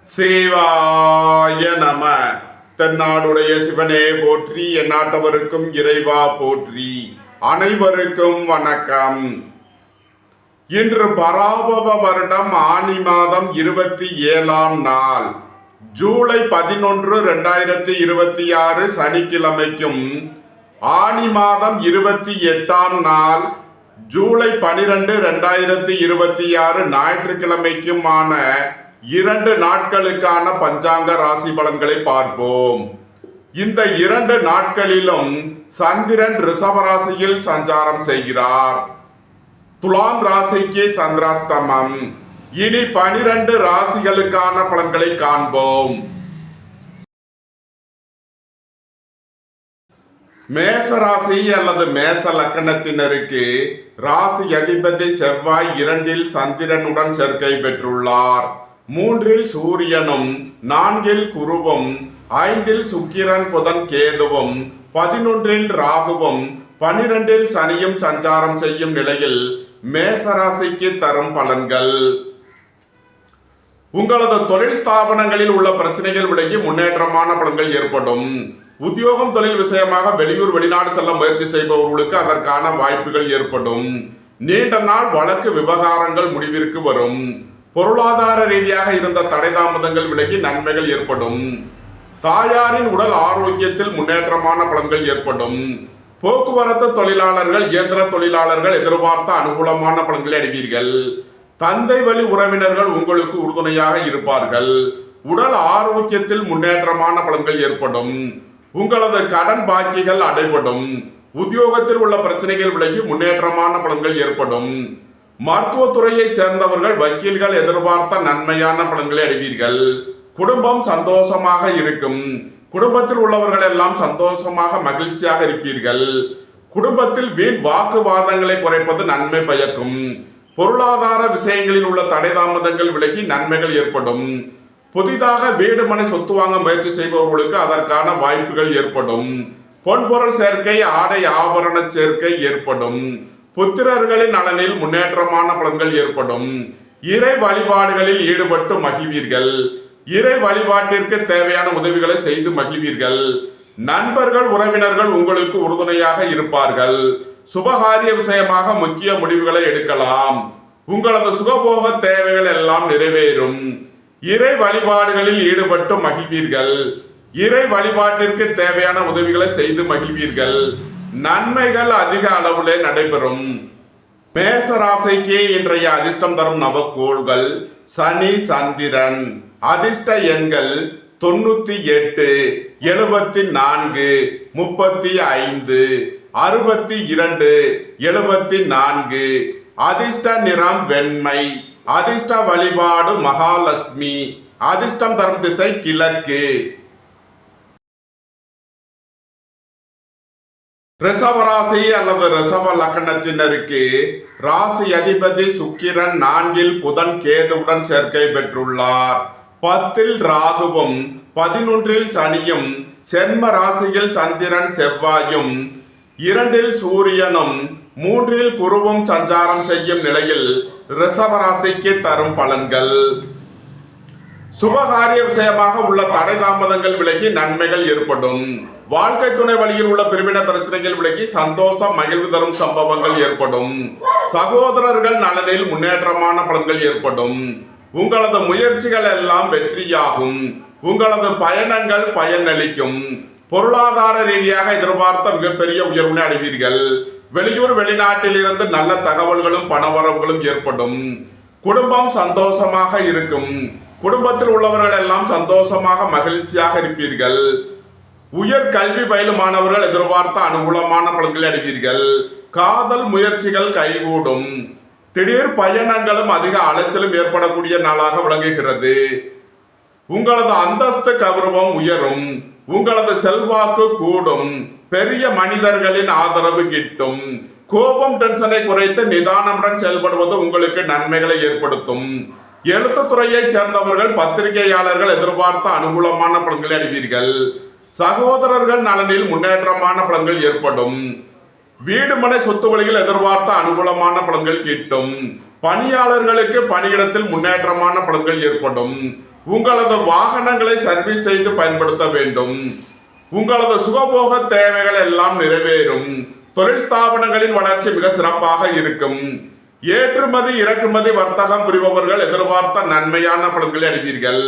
சிவாய நம. தென்னாடுடைய சிவனே போற்றி, எந்நாட்டவருக்கும் இறைவா போற்றி. அனைவருக்கும் வணக்கம். இன்று பராபவ வருடம் ஆனி மாதம் 27ஆம் நாள், ஜூலை 11, 2026 சனிக்கிழமைக்கும், ஆனி மாதம் 28ஆம் நாள் ஜூலை 12, 2026 ஞாயிற்றுக்கிழமைக்குமான 2 நாட்களுக்கான பஞ்சாங்க ராசி பலன்களை பார்ப்போம். இந்த 2 நாட்களிலும் சந்திரன் ரிஷபராசியில் சஞ்சாரம் செய்கிறார். துலாம் ராசிக்கு சந்திராஷ்டமம். இனி 12 ராசிகளுக்கான பலன்களை காண்போம். மேச ராசி அல்லது மேச லக்கணத்தினருக்கு ராசி அதிபதி செவ்வாய் 2இல் சந்திரனுடன் சேர்க்கை பெற்றுள்ளார். 3இல் சூரியனும், 4இல் குருவும், 5இல் சுக்கிரன் புதன் கேதுவும், 11இல் ராகுவும், 12இல் சனியும் சஞ்சாரம் செய்யும் நிலையில் மேசராசிக்கு தரும் பலன்கள். உங்களது தொழில் ஸ்தாபனங்களில் உள்ள பிரச்சனைகள் விலகி முன்னேற்றமான பலன்கள் ஏற்படும். உத்தியோகம் தொழில் விஷயமாக வெளியூர் வெளிநாடு செல்ல முயற்சி செய்பவர்களுக்கு அதற்கான வாய்ப்புகள் ஏற்படும். நீண்ட நாள் வழக்கு விவகாரங்கள் முடிவிற்கு வரும். பொருளாதார ரீதியாக இருந்த தடை தாமதங்கள் விலகி நன்மைகள் ஏற்படும். தாயாரின் உடல் ஆரோக்கியத்தில் முன்னேற்றமான பலன்கள் ஏற்படும். போக்குவரத்து தொழிலாளர்கள், இயந்திர தொழிலாளர்கள் எதிர்பார்த்த அனுகூலமான பலன்களை அடைவீர்கள். தந்தை வழி உறவினர்கள் உங்களுக்கு உறுதுணையாக இருப்பார்கள். உடல் ஆரோக்கியத்தில் முன்னேற்றமான பலன்கள் ஏற்படும். உங்களது கடன் பாக்கிகள் அடைபடும். உத்தியோகத்தில் உள்ள பிரச்சனைகள் விலகி முன்னேற்றமான பலன்கள் ஏற்படும். மருத்துவத்துறையை சேர்ந்தவர்கள், வக்கீல்கள் எதிர்பார்த்த நன்மையான பலன்களை அடைவீர்கள். குடும்பம் சந்தோஷமாக இருக்கும். குடும்பத்தில் உள்ளவர்கள் எல்லாம் சந்தோஷமாக மகிழ்ச்சியாக இருப்பீர்கள். குடும்பத்தில் வீண் வாக்குவாதங்களை குறைப்பது நன்மை பயக்கும். பொருளாதார விஷயங்களில் உள்ள தடை தாமதங்கள் விலகி நன்மைகள் ஏற்படும். புதிதாக வீடு மனை சொத்து வாங்க முயற்சி செய்பவர்களுக்கு அதற்கான வாய்ப்புகள் ஏற்படும். பொன்பொருள் சேர்க்கை, ஆடை ஆபரண சேர்க்கை ஏற்படும். புத்திரர்களின் நலனில் முன்னேற்றமான பலன்கள் ஏற்படும். இறை வழிபாடுகளில் ஈடுபட்டு மகிழ்வீர்கள். இறை வழிபாட்டிற்கு தேவையான உதவிகளை செய்து மகிழ்வீர்கள். நண்பர்கள், உறவினர்கள் உங்களுக்கு உறுதுணையாக இருப்பார்கள். சுபகாரிய விஷயமாக முக்கிய முடிவுகளை எடுக்கலாம். உங்களது சுகபோக தேவைகள் எல்லாம் நிறைவேறும். இறை வழிபாடுகளில் ஈடுபட்டு மகிழ்வீர்கள். இறை வழிபாட்டிற்கு தேவையான உதவிகளை செய்து மகிழ்வீர்கள். நன்மைகள் அதிக அளவிலே நடைபெறும். மேச ராசிக்கு இன்றைய அதிர்ஷ்டம் தரும் நவக்கோள்கள்: சனி, சந்திரன். அதிர்ஷ்ட எண்கள் 98, 74, 35, 62, 74. அதிர்ஷ்ட நிறம் வெண்மை. அதிர்ஷ்ட வழிபாடு மகாலட்சுமி. அதிர்ஷ்டம் தரும் திசை கிழக்கு. ரிஷபராசி அல்லது ரிஷப லக்கணத்தினருக்கு ராசி அதிபதி சுக்கிரன் 4இல் புதன் கேதுவுடன் சேர்க்கை பெற்றுள்ளார். 10இல் ராகுவும், 11இல் சனியும், சென்ம ராசியில் சந்திரன் செவ்வாயும், 2இல் சூரியனும், 3இல் குருவும் சஞ்சாரம் செய்யும் நிலையில் ரிஷபராசிக்கு தரும் பலன்கள். சுபகாரிய விஷயமாக உள்ள தடை தாமதங்கள் விலகி நன்மைகள் ஏற்படும். வாழ்க்கை துணை வழியில் உள்ள பிரிவின பிரச்சனைகள் விலகி சந்தோஷம், மகிழ்வு தரும் சம்பவங்கள் ஏற்படும். சகோதரர்கள் நலனில் முன்னேற்றமான பலன்கள் ஏற்படும். உங்களது முயற்சிகள் எல்லாம் வெற்றியாகும். உங்களது பயணங்கள் பயனளிக்கும். பொருளாதார ரீதியாக எதிர்பார்த்த மிகப்பெரிய உயர்வினை அடைவீர்கள். வெளியூர் வெளிநாட்டில் இருந்து நல்ல தகவல்களும் பணவரவுகளும் ஏற்படும். குடும்பம் சந்தோஷமாக இருக்கும். குடும்பத்தில் உள்ளவர்கள் எல்லாம் சந்தோஷமாக மகிழ்ச்சியாக இருப்பீர்கள். உயர் கல்வி பயிலும் மாணவர்கள் எதிர்பார்த்த அனுகூலமான பலன்களை அடைவீர்கள். காதல் முயற்சிகள் கைகூடும். திடீர் பயணங்களும் அதிக அலைச்சலும் ஏற்படக்கூடிய நாளாக விளங்குகிறது. உங்களது அந்தஸ்து கௌரவம் உயரும். உங்களது செல்வாக்கு கூடும். பெரிய மனிதர்களின் ஆதரவு கிட்டும். கோபம், டென்ஷனை குறைத்து நிதானமுடன் செயல்படுவது உங்களுக்கு நன்மைகளை ஏற்படுத்தும். எழுத்துத்துறையை சேர்ந்தவர்கள், பத்திரிகையாளர்கள் எதிர்பார்த்த அனுகூலமான பலன்களை அடைவீர்கள். சகோதரர்கள் நலனில் முன்னேற்றமான பலன்கள் ஏற்படும். வீடு மனை சொத்து வழியில் எதிர்பார்த்த அனுகூலமான பலன்கள் கிட்டும். பணியாளர்களுக்கு பணியிடத்தில் முன்னேற்றமான பலன்கள் ஏற்படும். உங்களது வாகனங்களை சர்வீஸ் செய்து பயன்படுத்த வேண்டும். உங்களது சுகபோக தேவைகள் எல்லாம் நிறைவேறும். தொழில் ஸ்தாபனங்களின் வளர்ச்சி மிக சிறப்பாக இருக்கும். ஏற்றுமதி இறக்குமதி வர்த்தகம் புரிபவர்கள் எதிர்பார்த்த நன்மையான பலன்களை அடைவீர்கள்.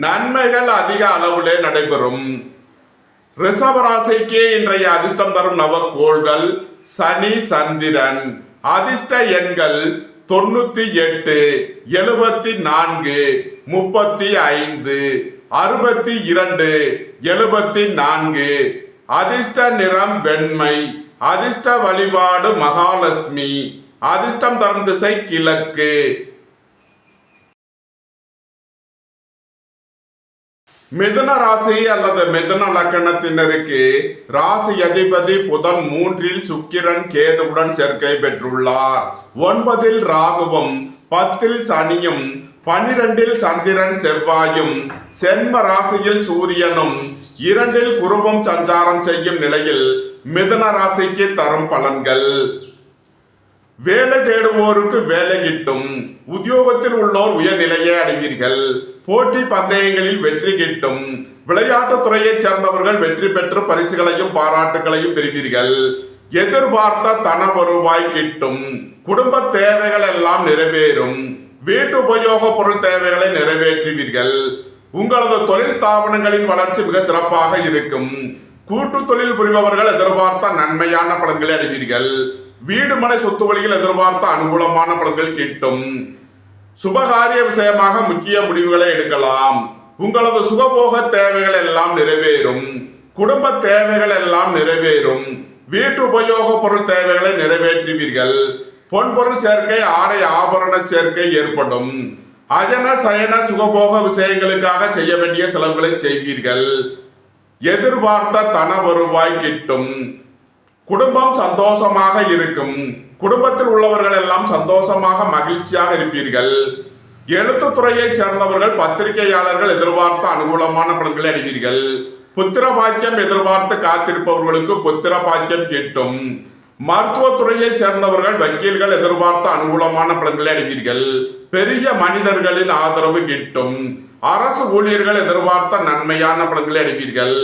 நன்மைகள் அதிக அளவிலே நடைபெறும். ரிஷபராசிக்கு இன்றைய அதிர்ஷ்டம் தரும் நவக்கோள்கள் சனி சந்திரன். அதிர்ஷ்ட எண்கள் 98, 74, 35, 62, 74. அதிர்ஷ்ட நிறம் வெண்மை. அதிர்ஷ்ட வழிபாடு மகாலட்சுமி. அதிர்ஷ்டம் தரும் திசை கிழக்கு. மிதுன ராசி அல்லது மிதுன லக்கணத்தினருக்கு ராசி அதிபதி புதன் 3 சுக்கிரன் கேதுவுடன் சேர்க்கை பெற்றுள்ளார். 9 ராகுவும் 10 சனியும் 12 சந்திரன் செவ்வாயும் சென்ம ராசியில் சூரியனும் 2 குருவும் சஞ்சாரம் செய்யும் நிலையில் மிதுன ராசிக்கு தரும் பலன்கள். வேலை தேடுவோருக்கு வேலை கிட்டும். உத்தியோகத்தில் உள்ளோர் உயர்நிலையை அடைவீர்கள். போட்டி பந்தயங்களில் வெற்றி கிட்டும். விளையாட்டுத் துறையைச் சேர்ந்தவர்கள் வெற்றி பெற்று பரிசுகளையும் பாராட்டுகளையும் பெறுவீர்கள். எதிர்பார்த்த தன வருவாய் கிட்டும். குடும்ப தேவைகள் எல்லாம் நிறைவேறும். வீட்டு உபயோக பொருள் தேவைகளை நிறைவேற்றுவீர்கள். உங்களது தொழில் ஸ்தாபனங்களின் வளர்ச்சி மிக சிறப்பாக இருக்கும். கூட்டு தொழில் புரிபவர்கள் எதிர்பார்த்த நன்மையான பலன்களை அடைவீர்கள். வீடு மனை சொத்து வழியில் எதிர்பார்த்த அனுகூலமான பலன்கள் கிட்டும். சுபகாரிய விஷயமாக முக்கிய முடிவுகளை எடுக்கலாம். உங்களது சுகபோக தேவைகள் எல்லாம் நிறைவேறும். குடும்ப தேவைகள் எல்லாம் நிறைவேறும். வீட்டு உபயோக பொருள் தேவைகளை நிறைவேற்றுவீர்கள். பொன்பொருள் சேர்க்கை ஆடை ஆபரண சேர்க்கை ஏற்படும். அஜன சயன சுகபோக விஷயங்களுக்காக செய்ய வேண்டிய செலவுகளை செய்வீர்கள். எதிர்பார்த்த தன வருவாய் கிட்டும். குடும்பம் சந்தோஷமாக இருக்கும். குடும்பத்தில் உள்ளவர்கள் எல்லாம் சந்தோஷமாக மகிழ்ச்சியாக இருப்பீர்கள். எழுத்துத்துறையைச் சேர்ந்தவர்கள் பத்திரிகையாளர்கள் எதிர்பார்த்த அனுகூலமான பலன்களை அடைவீர்கள். புத்திர பாக்கியம் எதிர்பார்த்து காத்திருப்பவர்களுக்கு புத்திர பாக்கியம் கிட்டும். மருத்துவத்துறையைச் சேர்ந்தவர்கள் வக்கீல்கள் எதிர்பார்த்த அனுகூலமான பலன்களை அடைவீர்கள். பெரிய மனிதர்களின் ஆதரவு கிட்டும். அரசு ஊழியர்கள் எதிர்பார்த்த நன்மையான பலன்களை அடைவீர்கள்.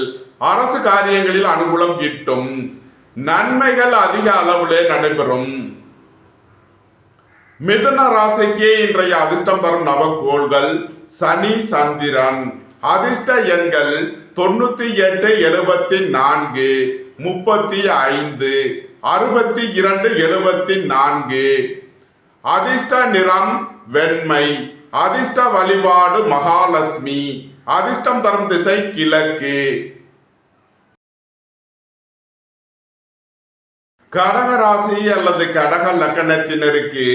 அரசு காரியங்களில் அனுகூலம் கிட்டும். நன்மைகள் அதிக அளவிலே நடைபெறும். மிதுன ராசிக்கு இன்றைய அதிர்ஷ்டம் தரும் நவக்கோள்கள் சனி சந்திரன். அதிர்ஷ்ட எண்கள் 98, 74, 35, 62, 74. அதிர்ஷ்ட நிறம் வெண்மை. அதிர்ஷ்ட வழிபாடு மகாலட்சுமி. அதிர்ஷ்டம் தரும் திசை கிழக்கு. கடக ராசி அல்லது கடக லக்கணத்தினருக்கு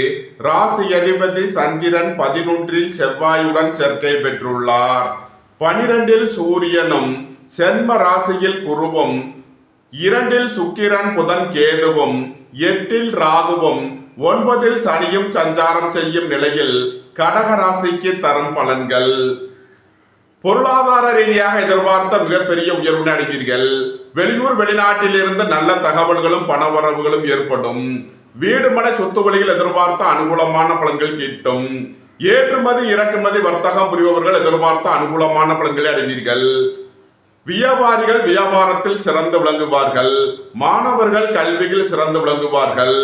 ராசி அதிபதி சந்திரன் 11 செவ்வாயுடன் சேர்க்கை பெற்றுள்ளார். 12 சூரியனும் சென்ம ராசியில் குருவும் 2 சுக்கிரன் புதன் கேதுவும் 8 ராகுவும் 9 சனியும் சஞ்சாரம் செய்யும் நிலையில் கடக ராசிக்கு தரும் பலன்கள். பொருளாதார ரீதியாக எதிர்பார்த்த மிகப்பெரிய உயர்வு அடைவீர்கள். வெளியூர் வெளிநாட்டில் இருந்து நல்ல தகவல்களும் பணவரவுகளும் ஏற்படும். வீடு மனை சொத்து வழியில் எதிர்பார்த்த அனுகூலமான பலன்கள் கிட்டும். ஏற்றுமதி இறக்குமதி வர்த்தகம் புரிபவர்கள் எதிர்பார்த்த அனுகூலமான பலன்களை அடைவீர்கள். வியாபாரிகள் வியாபாரத்தில் சிறந்து விளங்குவார்கள். மாணவர்கள் கல்வியில் சிறந்து விளங்குவார்கள்.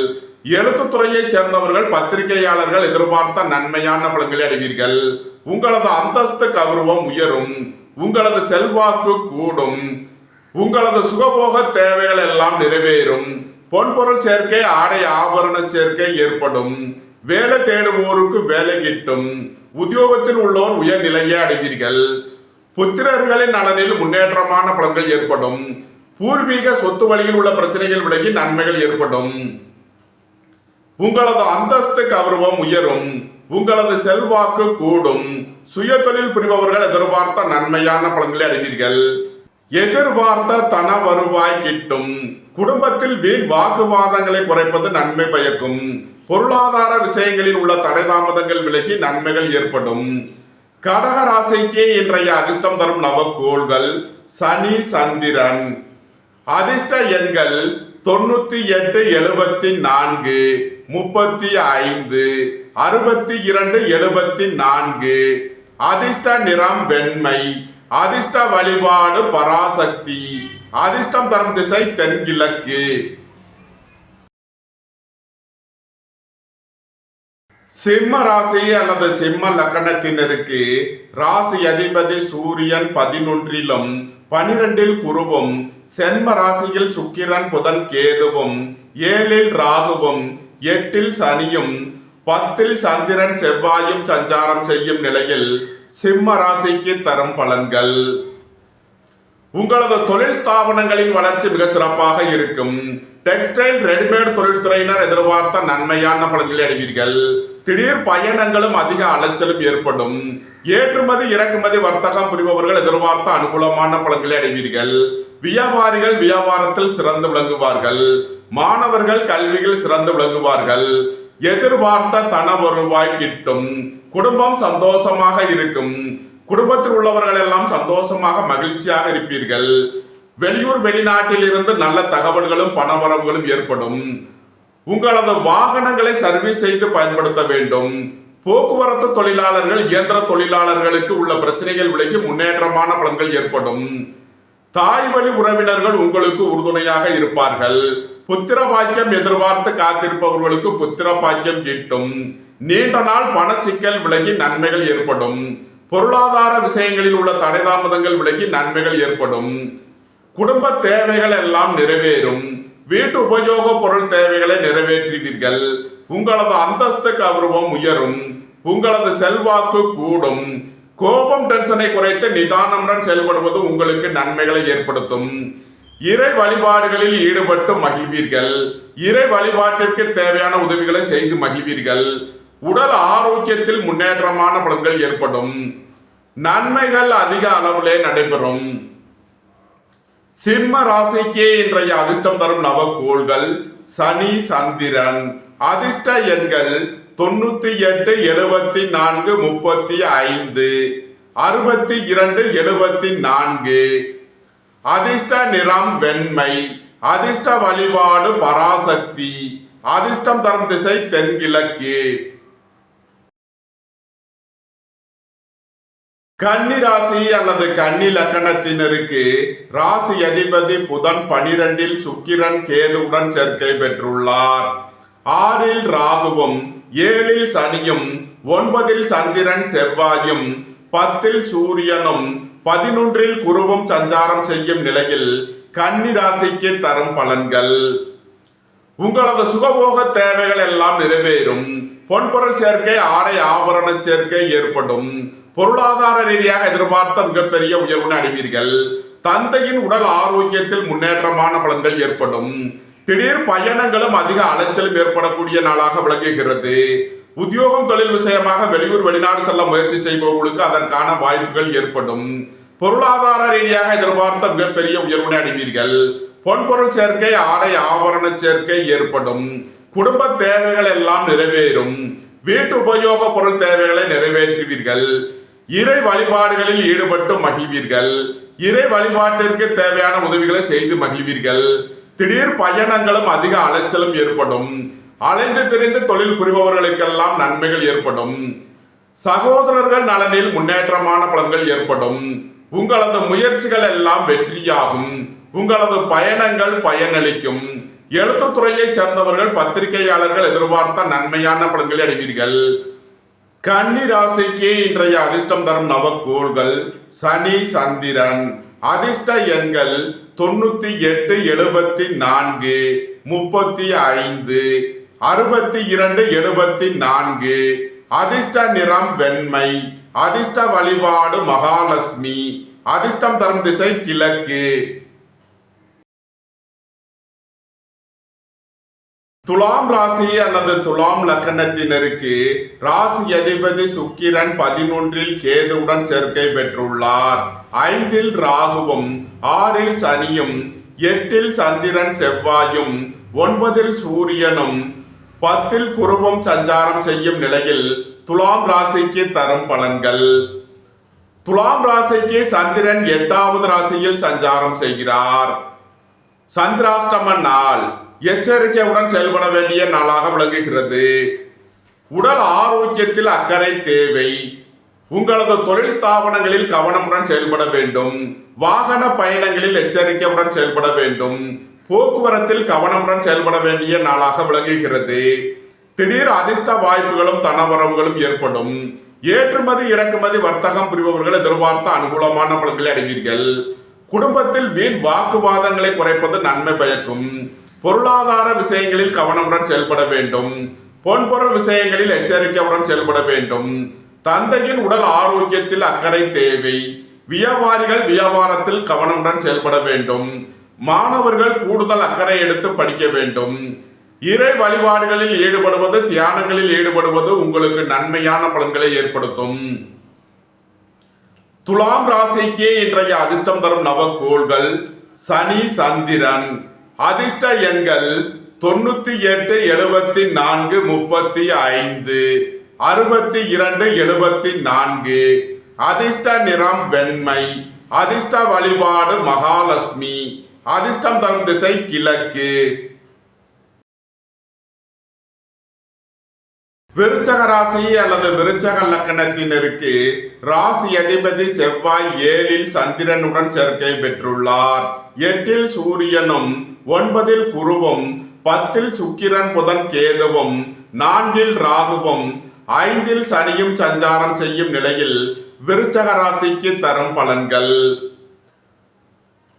எழுத்துத்துறையைச் சேர்ந்தவர்கள் பத்திரிகையாளர்கள் எதிர்பார்த்த நன்மையான பலன்களை அடைவீர்கள். உங்களது அந்தஸ்து கௌரவம் உயரும். உங்களது செல்வாக்கு கூடும். உங்களது சுகபோக தேவைகள் எல்லாம் நிறைவேறும். பொன்பொருள் சேர்க்கை ஆடை ஆபரண சேர்க்கை ஏற்படும். வேலை தேடுவோருக்கு வேலை கிட்டும். உத்தியோகத்தில் உள்ளோர் உயர்நிலையை அடைவீர்கள். புத்திரர்களின் நலனில் முன்னேற்றமான பலன்கள் ஏற்படும். பூர்வீக சொத்து வழியில் உள்ள பிரச்சனைகள் விலகி நன்மைகள் ஏற்படும். உங்களது அந்தஸ்து கௌரவம் உயரும். உங்களது செல்வாக்கு கூடும். சுய தொழில் புரிபவர்கள் எதிர்பார்த்த நன்மையான பலன்களை அடைவீர்கள். எதிர்பார்த்த தன வருவாய் கிட்டும். குடும்பத்தில் வீண் வாக்குவாதங்களை குறைப்பது நன்மை பயக்கும். பொருளாதார விஷயங்களில் உள்ள தடை தாமதங்கள் விலகி நன்மைகள் ஏற்படும். கடக ராசிக்கு இன்றைய அதிர்ஷ்டம் தரும் நவக்கோள்கள் சனி சந்திரன். அதிர்ஷ்ட எண்கள் 98, 74, 35, 62, 74. அதிர்ஷ்ட நிறம் வெண்மை, அதிர்ஷ்ட வழிபாடு பராசக்தி, அதிர்ஷ்டம் தரும் திசை தென்கிழக்கு. சிம்ம ராசி அல்லது சிம்ம லக்கணத்தினருக்கு ராசி அதிபதி சூரியன் 11லும் 12 குருவும், சென்ம ராசியில் சுக்கிரன் புதன் கேதுவும், 7 ராகுவும், 8 சனியும், 10 சந்திரன் செவ்வாயும் சஞ்சாரம் செய்யும் நிலையில் சிம்ம ராசிக்கு தரும் பலன்கள். உங்களது தொழில் ஸ்தாபனங்களின் வளர்ச்சி மிக சிறப்பாக இருக்கும். டெக்ஸ்டைல் ரெடிமேட் தொழில்துறையினர் எதிர்பார்த்த நன்மையான பலன்களை அடைவீர்கள். திடீர் பயணங்களும் அதிக அலைச்சலும் ஏற்படும். ஏற்றுமதி இறக்குமதி வர்த்தகம் புரிபவர்கள் எதிர்பார்த்த அனுகூலமான பலன்களை அடைவீர்கள். வியாபாரிகள் வியாபாரத்தில் சிறந்து விளங்குவார்கள். மாணவர்கள் கல்வியில் சிறந்து விளங்குவார்கள். எதிர்பார்த்த தன வருவாய் கிட்டும். குடும்பம் சந்தோஷமாக இருக்கும். குடும்பத்தில் உள்ளவர்கள் எல்லாம் சந்தோஷமாக மகிழ்ச்சியாக இருப்பீர்கள். வெளியூர் வெளிநாட்டில் இருந்து நல்ல தகவல்களும் பணவரவுகளும் ஏற்படும். உங்களது வாகனங்களை சர்வீஸ் செய்து பயன்படுத்த வேண்டும். போக்குவரத்து தொழிலாளர்கள் இயந்திர தொழிலாளர்களுக்கு உள்ள பிரச்சனைகள் விலகி முன்னேற்றமான பலன்கள் ஏற்படும். தாய் வழி உறவினர்கள் உங்களுக்கு உறுதுணையாக இருப்பார்கள். புத்திர பாக்கியம் எதிர்பார்த்து காத்திருப்பவர்களுக்கு புத்திர பாக்கியம் கிட்டும். நீண்ட நாள் பண சிக்கல் விலகி நன்மைகள் ஏற்படும். பொருளாதார விஷயங்களில் உள்ள தடை தாமதங்கள் விலகி நன்மைகள் ஏற்படும். குடும்ப தேவைகள் எல்லாம் நிறைவேறும். வீட்டு உபயோக பொருள் தேவைகளை நிறைவேற்றுவீர்கள். உங்களது அந்தஸ்து கௌரவம் உயரும். உங்களது செல்வாக்கு கூடும். கோபம் டென்ஷனை குறைத்து நிதானமுடன் செயல்படுவது உங்களுக்கு நன்மைகளை ஏற்படுத்தும். இறை வழிபாடுகளில் ஈடுபட்டு மகிழ்வீர்கள். இறை வழிபாட்டிற்கு தேவையான உதவிகளை செய்து மகிழ்வீர்கள். உடல் ஆரோக்கியத்தில் முன்னேற்றமான பலன்கள் ஏற்படும். நன்மைகள் அதிக அளவிலே நடைபெறும். சிம்ம ராசிக்கே இன்றைய அதிர்ஷ்டம் தரும் நவக்கோள்கள் சனி சந்திரன். அதிர்ஷ்ட எண்கள் 98, 74, 35, 62, 74. அதிர்ஷ்ட நிறம் வெண்மை, அதிர்ஷ்ட வழிபாடு பராசக்தி, அதிர்ஷ்டம் தரும் திசை தென்கிழக்கு. கன்னி ராசி அல்லது கன்னி லக்கணத்தினருக்கு ராசி அதிபதி புதன் 12 சுக்கிரன் கேதுவுடன் சேர்க்கை பெற்றுள்ளார். 6 ராகுவும், 7 சனியும், 9 சந்திரன் செவ்வாயும், 10 சூரியனும், 11 குருவும் சஞ்சாரம் செய்யும் நிலையில் கன்னி ராசிக்கு தரும் பலன்கள். உங்களது சுகபோக தேவைகள் எல்லாம் நிறைவேறும். பொன்பொருள் சேர்க்கை ஆடை ஆபரண சேர்க்கை ஏற்படும். பொருளாதார ரீதியாக எதிர்பார்த்த மிகப்பெரிய உயர்வினை அடைவீர்கள். தந்தையின் உடல் ஆரோக்கியத்தில் முன்னேற்றமான பலன்கள் ஏற்படும். திடீர் பயணங்களும் அதிக அலைச்சலும் ஏற்படக்கூடிய நாளாக விளங்குகிறது. உத்தியோகம் தொழில் விஷயமாக வெளியூர் வெளிநாடு செல்ல முயற்சி செய்பவர்களுக்கு அதற்கான வாய்ப்புகள் ஏற்படும். பொருளாதார ரீதியாக எதிர்பார்த்த மிகப்பெரிய உயர்வினை அடைவீர்கள். பொன்பொருள் சேர்க்கை ஆடை ஆபரண சேர்க்கை ஏற்படும். குடும்ப தேவைகள் எல்லாம் நிறைவேறும். வீட்டு உபயோக பொருள் தேவைகளை நிறைவேற்றுவீர்கள். இறை வழிபாடுகளில் ஈடுபட்டு மகிழ்வீர்கள். இறை வழிபாட்டிற்கு தேவையான உதவிகளை செய்து மகிழ்வீர்கள். திடீர் பயணங்களும் அதிக அலைச்சலும் ஏற்படும். அலைந்து திரிந்து தொழில் புரிபவர்களுக்கெல்லாம் நன்மைகள் ஏற்படும். சகோதரர்கள் நலனில் முன்னேற்றமான பலன்கள் ஏற்படும். உங்களது முயற்சிகள் எல்லாம் வெற்றியாகும். உங்களது பயணங்கள் பயனளிக்கும். எழுத்துத்துறையை சேர்ந்தவர்கள் பத்திரிகையாளர்கள் எதிர்பார்த்த நன்மையான பலன்களை அடைவீர்கள். கன்னி ராசிக்கு இன்றைய அதிர்ஷ்டம் தரும் நவக்கோள்கள் சனி சந்திரன். அதிர்ஷ்ட எண்கள் 98, 74, 35, 62, 74. அதிர்ஷ்ட நிறம் வெண்மை, அதிர்ஷ்ட வழிபாடு மகாலட்சுமி, அதிர்ஷ்டம் தரும் திசை கிழக்கு. துலாம் ராசி அல்லது துலாம் லக்கணத்தினருக்கு ராசி அதிபதி சுக்கிரன் 11 கேதுவுடன் சேர்க்கை பெற்றுள்ளார். 5 ராகுவும், 6 சனியும், 8 சந்திரன் செவ்வாயும், 9 சூரியனும், 10 குருவும் சஞ்சாரம் செய்யும் நிலையில் துலாம் ராசிக்கு தரும் பலன்கள். துலாம் ராசிக்கு சந்திரன் 8வது ராசியில் சஞ்சாரம் செய்கிறார். சந்திராஷ்டம நாள். எச்சரிக்கையுடன் செயல்பட வேண்டிய நாளாக விளங்குகிறது. உடல் ஆரோக்கியத்தில் அக்கறை தேவை. உங்களது தொழில் ஸ்தாபனங்களில் கவனமுடன் செயல்பட வேண்டும். வாகன பயணங்களில் எச்சரிக்கையுடன் செயல்பட வேண்டும். போக்குவரத்தில் கவனமுடன் செயல்பட வேண்டிய நாளாக விளங்குகிறது. திடீர் அதிர்ஷ்ட வாய்ப்புகளும் தனவரவுகளும் ஏற்படும். ஏற்றுமதி இறக்குமதி வர்த்தகம் புரிபவர்கள் எதிர்பார்த்த அனுகூலமான பலன்களை அடைவீர்கள். குடும்பத்தில் வீண் வாக்குவாதங்களை குறைப்பது நன்மை பயக்கும். பொருளாதார விஷயங்களில் கவனமுடன் செயல்பட வேண்டும். பொன்பொருள் விஷயங்களில் எச்சரிக்கையுடன் செயல்பட வேண்டும். தந்தையின் உடல் ஆரோக்கியத்தில் அக்கறை தேவை. வியாபாரிகள் வியாபாரத்தில் கவனமுடன் செயல்பட வேண்டும். மாணவர்கள் கூடுதல் அக்கறை எடுத்து படிக்க வேண்டும். இறை வழிபாடுகளில் ஈடுபடுவது தியானங்களில் ஈடுபடுவது உங்களுக்கு நன்மையான பலன்களை ஏற்படுத்தும். துலாம் ராசிக்கு இன்றைய அதிர்ஷ்டம் தரும் நவக்கோள்கள் சனி சந்திரன். அதிர்ஷ்ட எண்கள் 98 74 35 62 74. அதிர்ஷ்ட நிறம் வெண்மை. அதிர்ஷ்ட வழிபாடு மகாலட்சுமி. அதிர்ஷ்டம் தரும் திசை கிழக்கு. விருச்சக ராசி அல்லது விருச்சக லக்கணத்தினருக்கு ராசி அதிபதி செவ்வாய் 7ல் சந்திரனுடன் சேர்க்கை பெற்றுள்ளார். 8ல் சூரியனும் 9ல் குருவும் 10ல் சுக்கிரன் புதன் கேதுவும் 4ல் ராகுவும் 5ல் சனியும் சஞ்சாரம் செய்யும் நிலையில் விருச்சக ராசிக்கு தரும் பலன்கள்.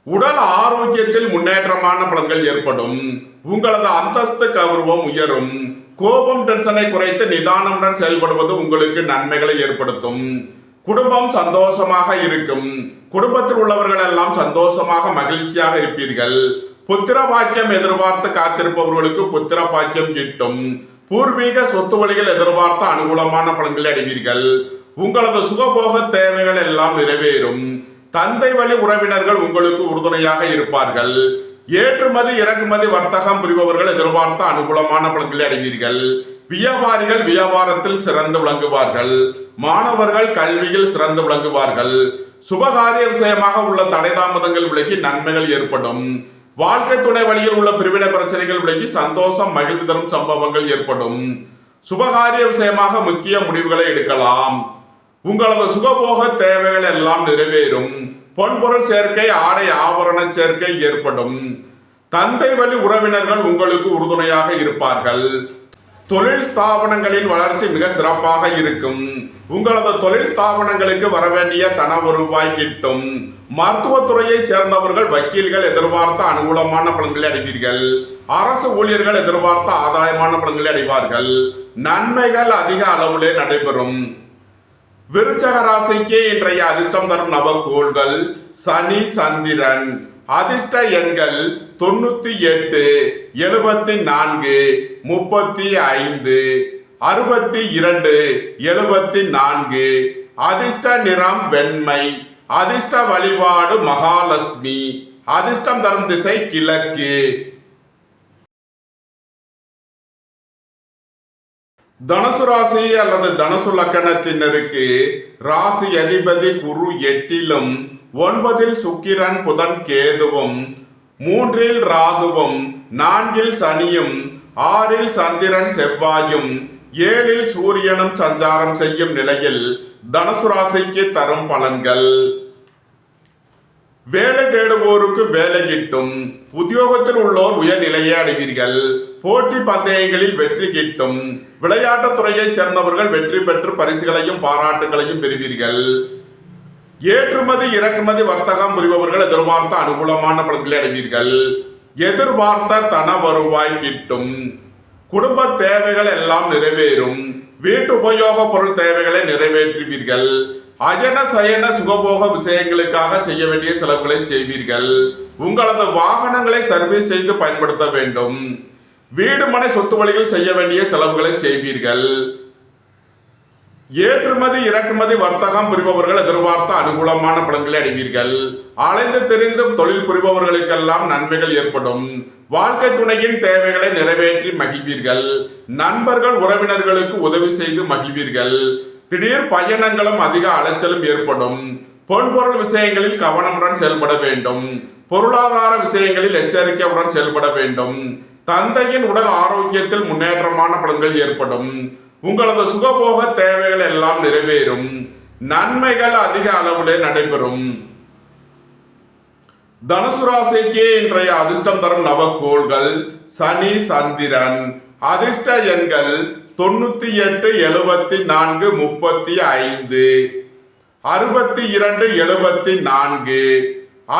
உடல் ஆரோக்கியத்தில் முன்னேற்றமான பலன்கள் ஏற்படும். உங்களது அந்தஸ்து கௌரவம் உயரும். கோபம் டென்ஷனை குறைத்து நிதானமுடன் செயல்படுவது உங்களுக்கு நன்மைகளை ஏற்படுத்தும். குடும்பம் சந்தோஷமாக இருக்கும். குடும்பத்தில் உள்ளவர்கள் எல்லாம் சந்தோஷமாக மகிழ்ச்சியாக இருப்பீர்கள். புத்திர பாக்கியம் எதிர்பார்த்து காத்திருப்பவர்களுக்கு புத்திர பாக்கியம் கிட்டும். பூர்வீக சொத்து வழிகள் எதிர்பார்த்த அனுகூலமான பலன்களை அடைவீர்கள். உங்களது சுகபோக தேவைகள் எல்லாம் நிறைவேறும். தந்தை வழி உறவினர்கள் உங்களுக்கு உறுதுணையாக இருப்பார்கள். ஏற்றுமதி இறக்குமதி வர்த்தகம் புரிபவர்கள் எதிர்பார்த்த அனுகூலமான பலன்களை அடைவீர்கள். வியாபாரிகள் வியாபாரத்தில் சிறந்து விளங்குவார்கள். மாணவர்கள் கல்வியில் சிறந்து விளங்குவார்கள். சுபகாரிய விஷயமாக உள்ள தடை தாமதங்கள் விலகி நன்மைகள் ஏற்படும். வாழ்க்கை துணை வழியில் உள்ள பிரிவினை பிரச்சனைகள் விலகி சந்தோஷம் மகிழ்வு தரும் சம்பவங்கள் ஏற்படும். சுபகாரிய விஷயமாக முக்கிய முடிவுகளை எடுக்கலாம். உங்களது சுகபோக தேவைகள் எல்லாம் நிறைவேறும். பொன்பொருள் சேர்க்கை ஆடை ஆபரண சேர்க்கை ஏற்படும். தந்தை வழி உறவினர்கள் உங்களுக்கு உறுதுணையாக இருப்பார்கள். தொழில் ஸ்தாபனங்களின் வளர்ச்சி மிக சிறப்பாக இருக்கும். உங்களது தொழில் ஸ்தாபனங்களுக்கு வரவேண்டிய தன வருவாய் கிட்டும். மருத்துவத்துறையை சேர்ந்தவர்கள் வக்கீல்கள் எதிர்பார்த்த அனுகூலமான பலன்களை அடைவீர்கள். அரசு ஊழியர்கள் எதிர்பார்த்த ஆதாயமான பலன்களை அடைவார்கள். நன்மைகள் அதிக அளவிலே நடைபெறும். விருச்சக ராசிக்கு இன்றைய அதிர்ஷ்டம் தரும் நவக்கோள்கள் சனி சந்திரன். அதிர்ஷ்ட எண்கள் 98 74 35 62 74. அதிர்ஷ்ட நிறம் வெண்மை. அதிர்ஷ்ட வழிபாடு மகாலட்சுமி. அதிர்ஷ்டம் தரும் திசை கிழக்கு. தனுசு ராசி அல்லது தனுசு லக்கணத்தினருக்கு ராசி அதிபதி குரு 8லும் 9ல் சுக்கிரன் புதன் கேதுவும் 3ல் ராகுவும் 4ல் சனியும் 6ல் சந்திரன் செவ்வாயும் 7ல் சூரியனும் சஞ்சாரம் செய்யும் நிலையில் தனுசு ராசிக்கு தரும் பலன்கள். வேலை தேடுவோருக்கு வேலை கிட்டும். உத்தியோகத்தில் உள்ளோர் உயர்நிலையை அடைவீர்கள். போட்டி பந்தயங்களில் வெற்றி கிட்டும். விளையாட்டுத் துறையைச் சேர்ந்தவர்கள் வெற்றி பெற்று பரிசுகளையும் பாராட்டுகளையும் பெறுவீர்கள். ஏற்றுமதி இறக்குமதி வர்த்தகம் புரிபவர்கள் எதிர்பார்த்த அனுகூலமான பலன்களை அடைவீர்கள். எதிர்பார்த்த தன வருவாய் கிட்டும். குடும்ப தேவைகள் எல்லாம் நிறைவேறும். வீட்டு உபயோக பொருள் தேவைகளை நிறைவேற்றுவீர்கள். அயன சயன சுகபோக விஷயங்களுக்காக செய்ய வேண்டிய செலவுகளை செய்வீர்கள். உங்களது வாகனங்களை சர்வீஸ் செய்து பயன்படுத்த வேண்டும். வீடு மனை சொத்து வழிகள் செய்ய வேண்டிய செலவுகளை செய்வீர்கள். ஏற்றுமதி இறக்குமதி வர்த்தகம் புரிபவர்கள் எதிர்பார்த்த அனுகூலமான பலன்களை அடைவீர்கள். அலைந்து தெரிந்து தொழில் புரிபவர்களுக்கெல்லாம் நன்மைகள் ஏற்படும். வாழ்க்கை துணையின் தேவைகளை நிறைவேற்றி மகிழ்வீர்கள். நண்பர்கள் உறவினர்களுக்கு உதவி செய்து மகிழ்வீர்கள். திடீர் பயணங்களும் அதிக அலைச்சலும் ஏற்படும். பொன்பொருள் விஷயங்களில் கவனமுடன் செயல்பட வேண்டும். பொருளாதார விஷயங்களில் எச்சரிக்கையுடன் செயல்பட வேண்டும். தந்தையின் உடல் ஆரோக்கியத்தில் முன்னேற்றமான பலன்கள் ஏற்படும். உங்களது சுகபோக தேவைகள் எல்லாம் நிறைவேறும். நன்மைகள் அதிக அளவிலே நடைபெறும். தனுசு ராசிக்கு இன்றைய அதிர்ஷ்டம் தரும் நவக்கோள்கள் சனி சந்திரன். அதிர்ஷ்ட எண்கள் 98, 74, 35, 62, 74.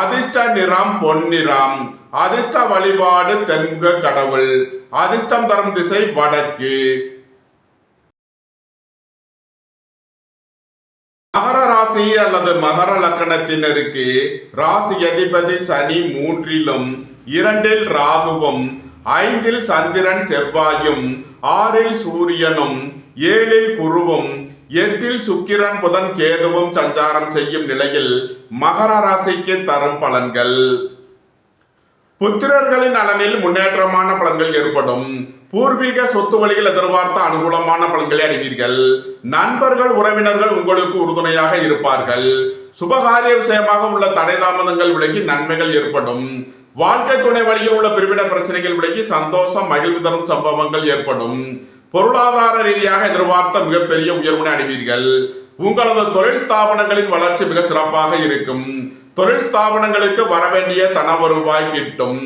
அதிர்ஷ்ட நிறம் பொன்னிறம். அதிர்ஷ்ட வழிபாடு தென்முக கடவுள். அதிர்ஷ்டம் தரும் திசை வடக்கு. மகர ராசி அல்லது மகர லக்கணத்தினருக்கு ராசி அதிபதி சனி 3லும் 2ல் ராகுவும் 5ல் சந்திரன் செவ்வாயும் 6ல் சூரியனும் 7ல் குருவும் 8ல் சுக்கிரன் புதன் கேதுவும் சஞ்சாரம் செய்யும் நிலையில் மகர ராசிக்கு தரும் பலன்கள். புத்திரர்களின் நலனில் முன்னேற்றமான பலன்கள் ஏற்படும். பூர்வீக சொத்து வழியில் எதிர்பார்த்த அனுகூலமான பலன்களை அடைவீர்கள். நண்பர்கள் உறவினர்கள் உங்களுக்கு உறுதுணையாக இருப்பார்கள். சுபகாரிய விஷயமாக உள்ள தடை தாமதங்கள் விலகி நன்மைகள் ஏற்படும். வாழ்க்கை துணை வழியில் உள்ள பிரிவின பிரச்சனைகள் விலகி சந்தோஷம் மகிழ்வு தரும் சம்பவங்கள் ஏற்படும். பொருளாதார ரீதியாக எதிர்பார்த்த மிகப்பெரிய உயர்வினை அடைவீர்கள். உங்களது தொழில் ஸ்தாபனங்களின் வளர்ச்சி மிக சிறப்பாக இருக்கும். தொழில் ஸ்தாபனங்களுக்கு வரவேண்டிய தன வருவாய் கிட்டும்.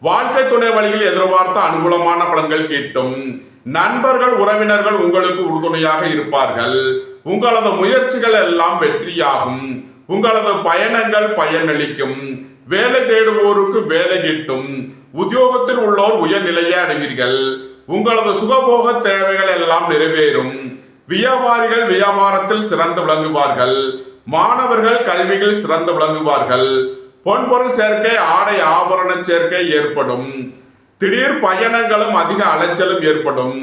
வாழ்க்கை துணை வழியில் எதிர்பார்த்த அனுகூலமான பலன்கள் கிட்டும். நண்பர்கள் உறவினர்கள் உங்களுக்கு உறுதுணையாக இருப்பார்கள். உங்களது முயற்சிகள் எல்லாம் வெற்றியாகும். உங்களது பயணங்கள் பயனளிக்கும். வேலை தேடுவோருக்கு வேலை கிட்டும். உத்தியோகத்தில் உள்ளோர் உயர்நிலையை அடைவீர்கள். உங்களது சுகபோக தேவைகள் எல்லாம் நிறைவேறும். வியாபாரிகள் வியாபாரத்தில் சிறந்து விளங்குவார்கள். மாணவர்கள் கல்வியில் சிறந்து விளங்குவார்கள். பொன்பொருள் சேர்க்கை ஆடை ஆபரண சேர்க்கை ஏற்படும். திடீர் பயணங்களும் அதிக அலைச்சலும் ஏற்படும்.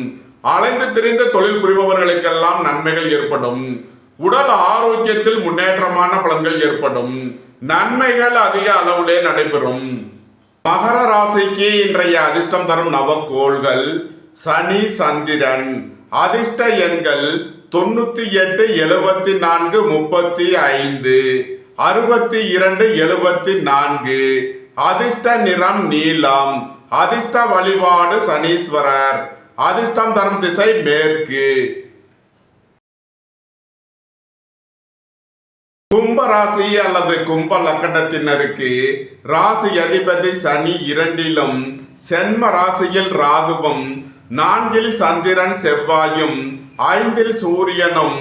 அலைந்து திரிந்த தொழில் புரிபவர்களுக்கெல்லாம் நன்மைகள் ஏற்படும். உடல் ஆரோக்கியத்தில் முன்னேற்றமான பலன்கள் ஏற்படும். நன்மைகள் அதிக அளவிலே நடைபெறும். மகர ராசிக்கு இன்றைய அதிர்ஷ்டம் தரும் நவக்கோள்கள் சனி சந்திரன். அதிர்ஷ்ட எண்கள் 98, 74, 35, 62, 74. அதிர்ஷ்ட நிறம் நீலம். அதிர்ஷ்ட வழிபாடு சனீஸ்வரர். அதிர்ஷ்டம் தரும் திசை மேற்கு. கும்ப ராசி அல்லது கும்ப லக்கணத்தினருக்கு ராசி அதிபதி சனி 2லும் சென்ம ராசியில் ராகுவும் 4ல் சந்திரன் செவ்வாயும் 5ல் சூரியனும்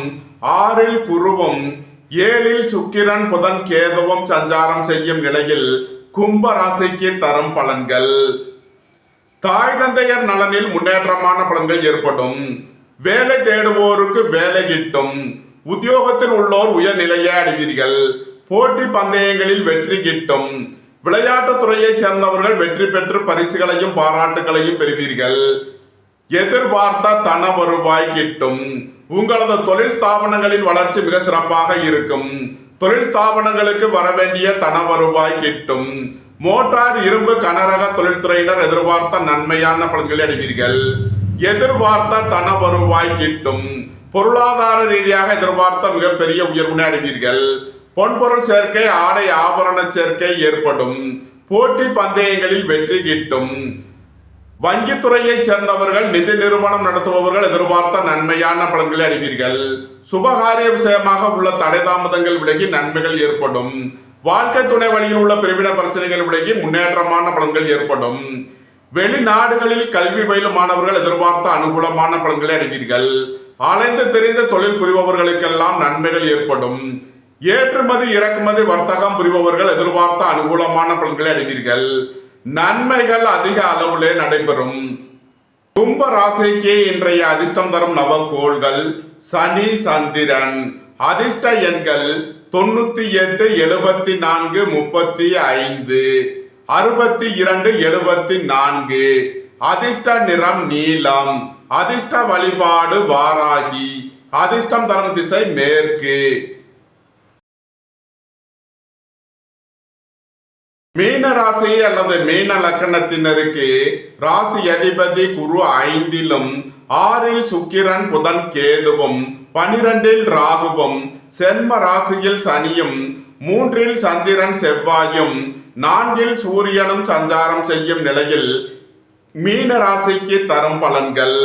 6ல் குருவும் 7ல் சுக்கிரன் புதன் கேதுவும் சஞ்சாரம் செய்யும் நிலையில் கும்ப ராசிக்கு தரும் பலன்கள். தாய் தந்தையர் நலனில் முன்னேற்றமான பலன்கள் ஏற்படும். வேலை தேடுவோருக்கு வேலை கிட்டும். உத்தியோகத்தில் உள்ளோர் உயர்நிலையை அடைவீர்கள். போட்டி பந்தயங்களில் வெற்றி கிட்டும். விளையாட்டுத் துறையைச் சேர்ந்தவர்கள் வெற்றி பெற்று பரிசுகளையும் பாராட்டுகளையும் பெறுவீர்கள். எதிர்பார்த்த தன வருவாய் கிட்டும். உங்களது தொழில் ஸ்தாபனங்களின் வளர்ச்சி மிக சிறப்பாக இருக்கும். தொழில் ஸ்தாபனங்களுக்கு வரவேண்டிய தன வருவாய் கிட்டும். மோட்டார் இரும்பு கனரக தொழில்துறையினர் எதிர்பார்த்த நன்மையான பலன்களை அடைவீர்கள். எதிர்பார்த்த தன வருவாய் கிட்டும். பொருளாதார ரீதியாக எதிர்பார்த்த மிகப்பெரிய உயர்வினை அடைவீர்கள். பொன்பொருள் சேர்க்கை ஆடை ஆபரண சேர்க்கை ஏற்படும். போட்டி பந்தயங்களில் வெற்றி கிட்டும். வங்கித்துறையை சேர்ந்தவர்கள் நிதி நிறுவனம் நடத்துபவர்கள் எதிர்பார்த்த நன்மையான பலன்களை அடைவீர்கள். சுபகாரிய விஷயமாக உள்ள தடை தாமதங்கள் விலகி நன்மைகள் ஏற்படும். வாழ்க்கை துணை வழியில் உள்ள பிரிவின பிரச்சனைகள் விலகி முன்னேற்றமான பலன்கள் ஏற்படும். வெளிநாடுகளில் கல்வி பயிலும் மாணவர்கள் எதிர்பார்த்த அனுகூலமான பலன்களை அடைவீர்கள். அலைந்து தெரிந்த தொழில் புரிபவர்களுக்கெல்லாம் நன்மைகள் ஏற்படும். ஏற்றுமதி இறக்குமதி வர்த்தகம் புரிபவர்கள் எதிர்பார்த்த அனுகூலமான பலன்களை அடைவீர்கள். நன்மைகள் அதிக அளவிலே நடைபெறும். கும்ப ராசிக்கு இன்றைய அதிர்ஷ்டம் தரும் நவக்கோள்கள் சனி சந்திரன். அதிர்ஷ்ட எண்கள் 98, 74, 35, 62, 74. அதிர்ஷ்ட நிறம் நீலம். அதிர்ஷ்ட வழிபாடு வாராகி. அதிர்ஷ்டம் தரும் திசை மேற்கு. மீன ராசி அல்லது மீன லக்கணத்தினருக்கு ராசி அதிபதி குரு 5லும் 6ல் சுக்கிரன் புதன் கேதுவும் 12ல் ராகுவும் சென்ம ராசியில் சனியும் 3ல் சந்திரன் செவ்வாயும் 4ல் சூரியனும் சஞ்சாரம் செய்யும் நிலையில் மீன ராசிக்கு தரும் பலன்கள்.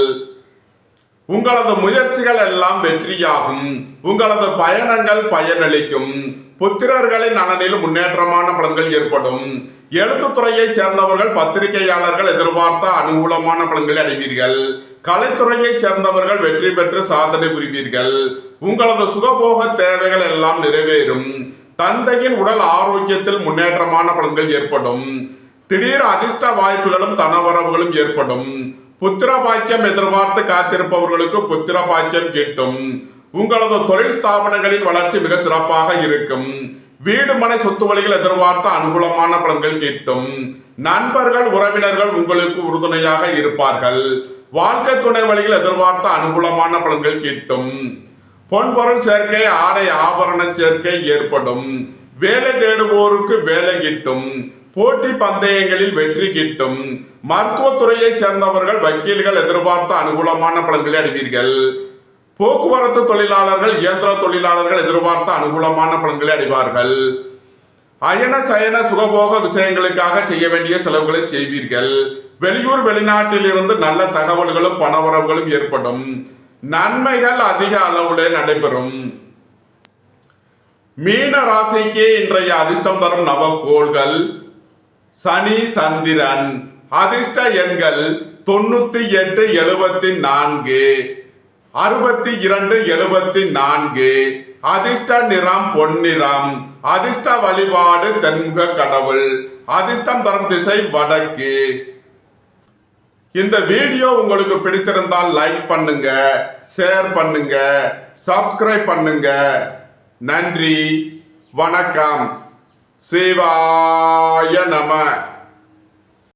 உங்களது முயற்சிகள் எல்லாம் வெற்றியாகும். உங்களது பயணங்கள் பயனளிக்கும். புத்திரர்களின் நலனில் முன்னேற்றமான பலன்கள் ஏற்படும். எழுத்துத்துறையைச் சேர்ந்தவர்கள், பத்திரிகையாளர்கள் எதிர்பார்த்த அனுகூலமான பலன்களை அடைவீர்கள். கலைத்துறையைச் சேர்ந்தவர்கள் வெற்றி பெற்று சாதனை புரிவீர்கள். உங்களது சுகபோக தேவைகள் எல்லாம் நிறைவேறும். தந்தையின் உடல் ஆரோக்கியத்தில் முன்னேற்றமான பலன்கள் ஏற்படும். திடீர் அதிர்ஷ்ட வாய்ப்புகளும் தனவரவுகளும் ஏற்படும். புத்திர பாக்கியம் எதிர்பார்த்து காத்திருப்பவர்களுக்கு புத்திர பாக்கியம் கிட்டும். உங்களது தொழில் ஸ்தாபனங்களின் வளர்ச்சி மிக சிறப்பாக இருக்கும். வீடு மனை சொத்து வழிகள் எதிர்பார்த்த அனுகூலமான பலன்கள் கிட்டும். நண்பர்கள் உறவினர்கள் உங்களுக்கு உறுதுணையாக இருப்பார்கள். வாழ்க்கை துணை வழிகள் எதிர்பார்த்த அனுகூலமான பலன்கள் கிட்டும். பொன்பொருள் சேர்க்கை, ஆடை ஆபரண சேர்க்கை ஏற்படும். வேலை தேடுவோருக்கு வேலை கிட்டும். போட்டி பந்தயங்களில் வெற்றி கிட்டும். மருத்துவத்துறையைச் சேர்ந்தவர்கள், வக்கீல்கள் எதிர்பார்த்த அனுகூலமான பலன்களை அடைவீர்கள். போக்குவரத்து தொழிலாளர்கள், இயந்திர தொழிலாளர்கள் எதிர்பார்த்த அனுகூலமான பலன்களை அடைவார்கள். அயன சயன சுகபோக விஷயங்களுக்காக செய்ய வேண்டிய செலவுகளை செய்வீர்கள். வெளியூர் வெளிநாட்டில் இருந்து நல்ல தகவல்களும் பணவரவுகளும் ஏற்படும். நன்மைகள் அதிக அளவுல நடைபெறும். மீன ராசிக்கு இன்றைய அதிர்ஷ்டம் தரும் நவகோள்கள் சனி, சந்திரன். அதிர்ஷ்ட எண்கள் 98, 74, 62, 74. அதிர்ஷ்ட நிறம் பொன்னிறம். அதிர்ஷ்ட வழிபாடு தென்முக கடவுள். அதிர்ஷ்டம் தரும் திசை வடக்கு. இந்த வீடியோ உங்களுக்கு பிடித்திருந்தால் லைக் பண்ணுங்க, ஷேர் பண்ணுங்க, சப்ஸ்கிரைப் பண்ணுங்க. நன்றி, வணக்கம். சிவாய நம.